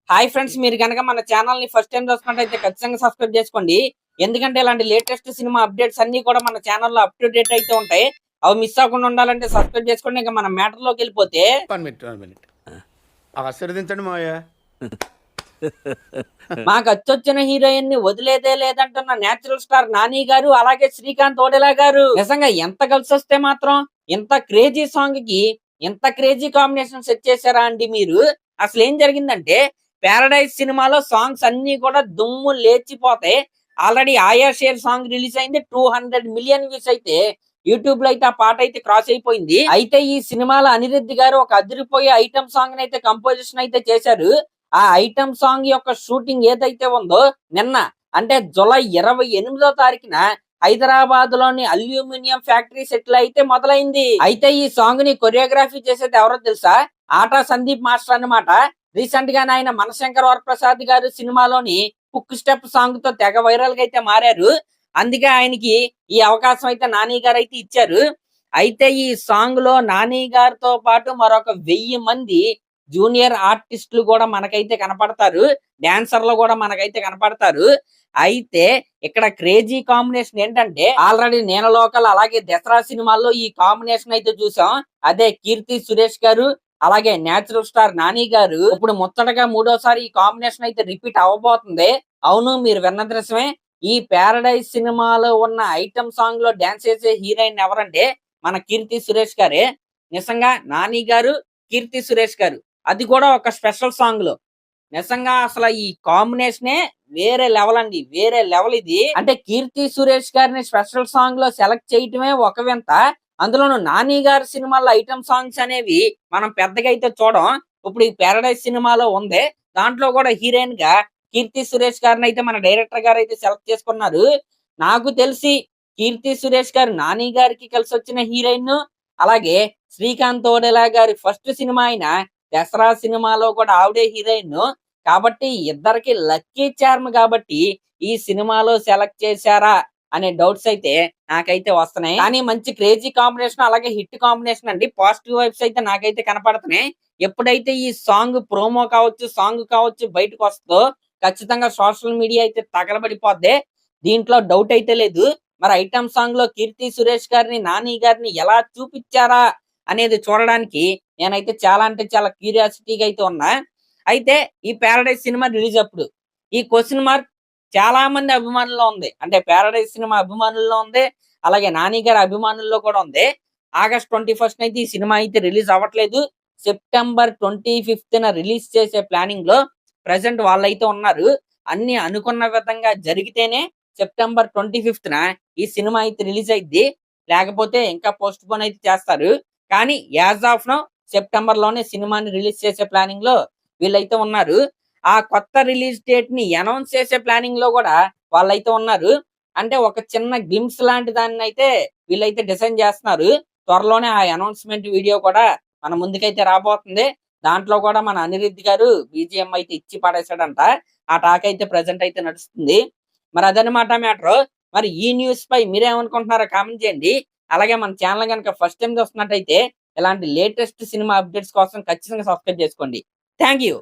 Hi friends, మీరు కనుక మన ఛానల్ ని ఫస్ట్ టైం చూస్తున్నట్టయితే ఖచ్చితంగా సబ్స్క్రైబ్ చేసుకోండి. ఎందుకంటే ఇలాంటి లేటెస్ట్ సినిమా అప్డేట్స్ అన్ని కూడా మన ఛానల్లో అప్ టు డేట్ అయితే ఉంటాయి. అవి మిస్ అవ్వకుండా ఉండాలంటే సబ్స్క్రైబ్ చేసుకోండి. ఇంకా మన మ్యాటర్ లోకి వెళ్ళిపోతే ఆశీర్వదించండి మావయ్య. మాకు అచ్చొచ్చిన హీరోయిన్ ని వదిలేదే లేదంటున్న నేచురల్ స్టార్ నాని గారు, అలాగే శ్రీకాంత్ ఓడెలా గారు నిజంగా ఎంత కలిసి వస్తే మాత్రం ఇంత క్రేజీ సాంగ్ కి ఇంత క్రేజీ కాంబినేషన్ సెట్ చేశారా అండి మీరు? అసలు ఏం జరిగిందంటే పారడైజ్ సినిమాలో సాంగ్స్ అన్ని కూడా దుమ్ము లేచిపోతాయి. ఆల్రెడీ ఆయా షేర్ సాంగ్ రిలీజ్ అయింది. 200 మిలియన్ వ్యూస్ అయితే యూట్యూబ్ లో అయితే ఆ పాట అయితే క్రాస్ అయిపోయింది. అయితే ఈ సినిమాలో అనిరుద్ధ్ గారు ఒక అదిరిపోయే ఐటమ్ సాంగ్ అయితే కంపోజిషన్ అయితే చేశారు. ఆ ఐటమ్ సాంగ్ యొక్క షూటింగ్ ఏదైతే ఉందో నిన్న అంటే జూలై 28వ తారీఖున హైదరాబాద్ లోని అల్యూమినియం ఫ్యాక్టరీ సెటిల్ అయితే మొదలైంది. అయితే ఈ సాంగ్ ని కొరియోగ్రఫీ చేసేది ఎవరో తెలుసా? ఆటా సందీప్ మాస్టర్ అన్నమాట. రీసెంట్ గా ఆయన మనశంకర్ వరప్రసాద్ గారు సినిమాలోని కుక్ స్టెప్ సాంగ్ తో తెగ వైరల్ గా అయితే మారారు. అందుకే ఆయనకి ఈ అవకాశం అయితే నాని గారు అయితే ఇచ్చారు. అయితే ఈ సాంగ్ లో నాని గారితో పాటు మరొక 1000 మంది జూనియర్ ఆర్టిస్టులు కూడా మనకైతే కనపడతారు. డాన్సర్లు కూడా మనకైతే కనపడతారు. అయితే ఇక్కడ క్రేజీ కాంబినేషన్ ఏంటంటే ఆల్రెడీ నేను లోకల్ అలాగే దసరా సినిమాల్లో ఈ కాంబినేషన్ అయితే చూసాం. అదే కీర్తి సురేష్ గారు అలాగే నేచురల్ స్టార్ నాని గారు ఇప్పుడు ముచ్చటగా మూడోసారి ఈ కాంబినేషన్ అయితే రిపీట్ అవ్వబోతుంది. అవును, మీరు విన్న దృశ్యమే. ఈ పారడైజ్ సినిమాలో ఉన్న ఐటమ్ సాంగ్ లో డాన్స్ చేసే హీరోయిన్ ఎవరంటే మన కీర్తి సురేష్ గారే. నిజంగా నాని గారు, కీర్తి సురేష్ గారు, అది కూడా ఒక స్పెషల్ సాంగ్ లో నిజంగా అసలు ఈ కాంబినేషనే వేరే లెవెల్ అండి, వేరే లెవెల్ ఇది. అంటే కీర్తి సురేష్ గారిని స్పెషల్ సాంగ్ లో సెలెక్ట్ చేయటమే ఒక వింత. అందులోను నాని గారి సినిమాలో ఐటమ్ సాంగ్స్ అనేవి మనం పెద్దగా అయితే చూడం. ఇప్పుడు ఈ పారడైజ్ సినిమాలో ఉంది, దాంట్లో కూడా హీరోయిన్ గా కీర్తి సురేష్ గారిని అయితే మన డైరెక్టర్ గారు అయితే సెలెక్ట్ చేసుకున్నారు. నాకు తెలిసి కీర్తి సురేష్ గారు నాని గారికి కలిసి వచ్చిన హీరోయిన్, అలాగే శ్రీకాంత్ ఓడెలా గారి ఫస్ట్ సినిమా అయిన దసరా సినిమాలో కూడా ఆవిడే హీరోయిన్. కాబట్టి ఇద్దరికి లక్కీ చార్మ్ కాబట్టి ఈ సినిమాలో సెలెక్ట్ చేశారా అనే డౌట్స్ అయితే నాకైతే వస్తున్నాయి. కానీ మంచి క్రేజీ కాంబినేషన్ అలాగే హిట్ కాంబినేషన్ అండి. పాజిటివ్ వైబ్స్ అయితే నాకైతే కనపడుతున్నాయి. ఎప్పుడైతే ఈ సాంగ్ ప్రోమో కావచ్చు, సాంగ్ కావచ్చు బయటకు వస్తుందో ఖచ్చితంగా సోషల్ మీడియా అయితే తగలబడిపోద్ది. దీంట్లో డౌట్ అయితే లేదు. మరి ఐటమ్ సాంగ్ లో కీర్తి సురేష్ గారిని, నాని గారిని ఎలా చూపించారా అనేది చూడడానికి నేనైతే చాలా అంటే చాలా క్యూరియాసిటీగా అయితే ఉన్నా. అయితే ఈ పారడైజ్ సినిమా రిలీజ్ అప్పుడు ఈ క్వశ్చన్ మార్క్ చాలా మంది అభిమానుల్లో ఉంది. అంటే పారడైజ్ సినిమా అభిమానుల్లో ఉంది, అలాగే నాని గారి అభిమానుల్లో కూడా ఉంది. ఆగస్ట్ 21 అయితే ఈ సినిమా అయితే రిలీజ్ అవ్వట్లేదు. సెప్టెంబర్ 25న రిలీజ్ చేసే ప్లానింగ్ లో ప్రెసెంట్ వాళ్ళైతే ఉన్నారు. అన్ని అనుకున్న విధంగా జరిగితేనే సెప్టెంబర్ 25న ఈ సినిమా అయితే రిలీజ్ అయింది. లేకపోతే ఇంకా పోస్ట్ పోన్ అయితే చేస్తారు. కానీ యాజ్ ఆఫ్ నౌ సెప్టెంబర్ లోనే సినిమాని రిలీజ్ చేసే ప్లానింగ్ లో వీళ్ళైతే ఉన్నారు. ఆ కొత్త రిలీజ్ డేట్ ని అనౌన్స్ చేసే ప్లానింగ్ లో కూడా వాళ్ళైతే ఉన్నారు. అంటే ఒక చిన్న గ్లిమ్స్ లాంటి దాన్ని అయితే వీళ్ళైతే డిజైన్ చేస్తున్నారు. త్వరలోనే ఆ అనౌన్స్మెంట్ వీడియో కూడా మన ముందుకైతే రాబోతుంది. దాంట్లో కూడా మన అనిరుద్ధ్ గారు బీజిఎం అయితే ఇచ్చి పడేశాడంట. ఆ టాక్ అయితే ప్రెసెంట్ అయితే నడుస్తుంది. మరి అదనమాట మ్యాటర్. మరి ఈ న్యూస్ పై మీరేమనుకుంటున్నారో కామెంట్ చేయండి. అలాగే మన ఛానల్ కనుక ఫస్ట్ టైం చూస్తున్నట్టయితే ఇలాంటి లేటెస్ట్ సినిమా అప్డేట్స్ కోసం ఖచ్చితంగా సబ్స్క్రైబ్ చేసుకోండి. Thank you.